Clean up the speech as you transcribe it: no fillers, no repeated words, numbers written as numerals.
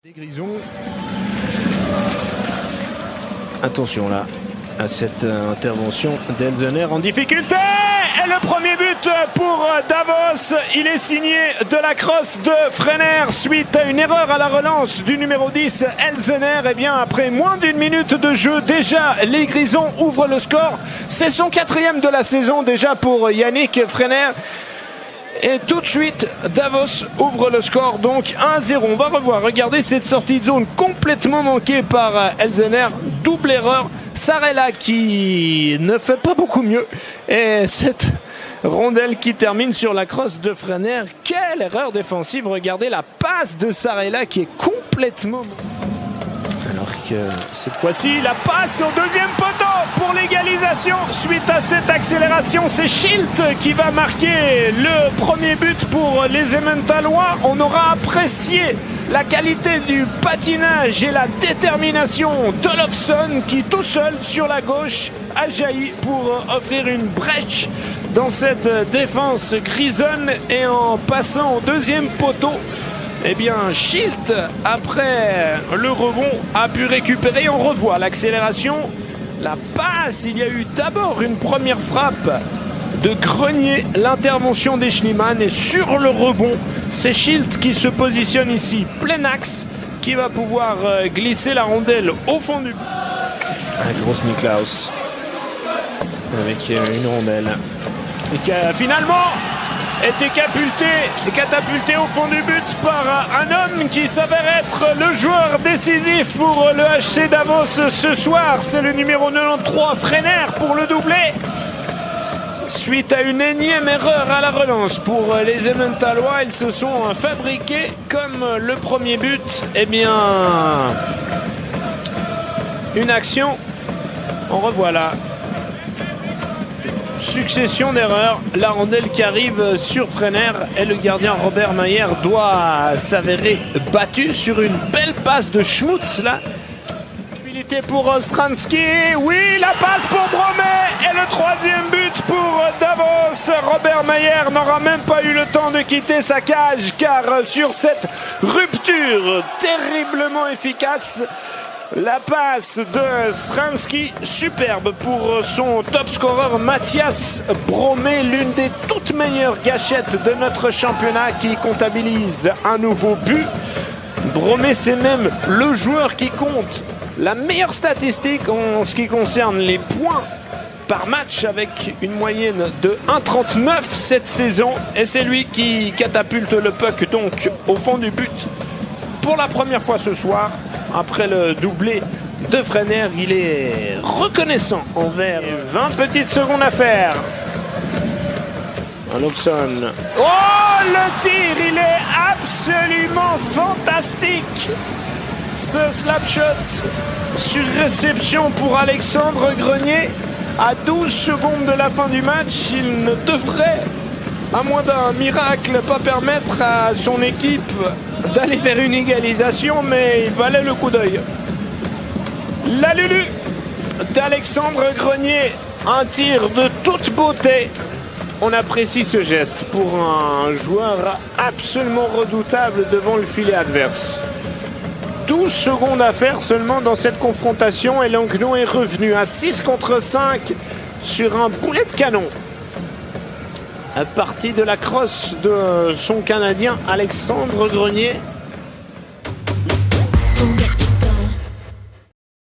Des Grisons. Attention là à cette intervention d'Elsener en difficulté. Et le premier but pour Davos. Il est signé de la crosse de Frenner suite à une erreur à la relance du numéro 10 Elsener. Et bien après moins d'une minute de jeu, déjà les Grisons ouvrent le score. C'est son 4e de la saison déjà pour Yannick Frenner. Et tout de suite, Davos ouvre le score, donc 1-0. On va revoir, regardez cette sortie de zone complètement manquée par Elsener. Double erreur, Sarella qui ne fait pas beaucoup mieux. Et cette rondelle qui termine sur la crosse de Frenner. Quelle erreur défensive, regardez la passe de Sarella qui est complètement... Alors que cette fois-ci, la passe au deuxième poteau pour l'égalisation. Suite à cette accélération, c'est Schilt qui va marquer le premier but pour les Emmentalois. On aura apprécié la qualité du patinage et la détermination d'Olofsson qui tout seul sur la gauche a jailli pour offrir une brèche dans cette défense grisonne. Et en passant au deuxième poteau, eh bien, Schilt, après le rebond, a pu récupérer. On revoit l'accélération, la passe. Il y a eu d'abord une première frappe de Grenier, l'intervention des Schliemann. Et sur le rebond, c'est Schilt qui se positionne ici, plein axe, qui va pouvoir glisser la rondelle au fond du... Un gros Niklaus avec une rondelle. Et qui a finalement été catapulté au fond du but par un homme qui s'avère être le joueur décisif pour le HC Davos ce soir. C'est le numéro 93, Frenner, pour le doublé. Suite à une énième erreur à la relance pour les Emmentalois, ils se sont fabriqués comme le premier but. Eh bien, une action, on revoit là. Succession d'erreurs, la rondelle qui arrive sur Frenner et le gardien Robert Mayer doit s'avérer battu sur une belle passe de Schmutz là. Habilité pour Ostransky, oui, la passe pour Bromet et le troisième but pour Davos. Robert Mayer n'aura même pas eu le temps de quitter sa cage car sur cette rupture terriblement efficace, la passe de Stransky, superbe pour son top scorer Mathias Bromet, l'une des toutes meilleures gâchettes de notre championnat qui comptabilise un nouveau but. Bromet, c'est même le joueur qui compte la meilleure statistique en ce qui concerne les points par match avec une moyenne de 1,39 cette saison. Et c'est lui qui catapulte le puck donc au fond du but. Pour la première fois ce soir, après le doublé de Frenner, il est reconnaissant envers 20 petites secondes à faire. Olofsson. Oh, le tir, il est absolument fantastique. Ce slap shot sur réception pour Alexandre Grenier. À 12 secondes de la fin du match, il ne devrait, à moins d'un miracle, pas permettre à son équipe d'aller vers une égalisation, mais il valait le coup d'œil. La Lulu d'Alexandre Grenier, un tir de toute beauté. On apprécie ce geste pour un joueur absolument redoutable devant le filet adverse. 12 secondes à faire seulement dans cette confrontation et Langnau est revenu à 6 contre 5 sur un boulet de canon. Partie de la crosse de son Canadien Alexandre Grenier.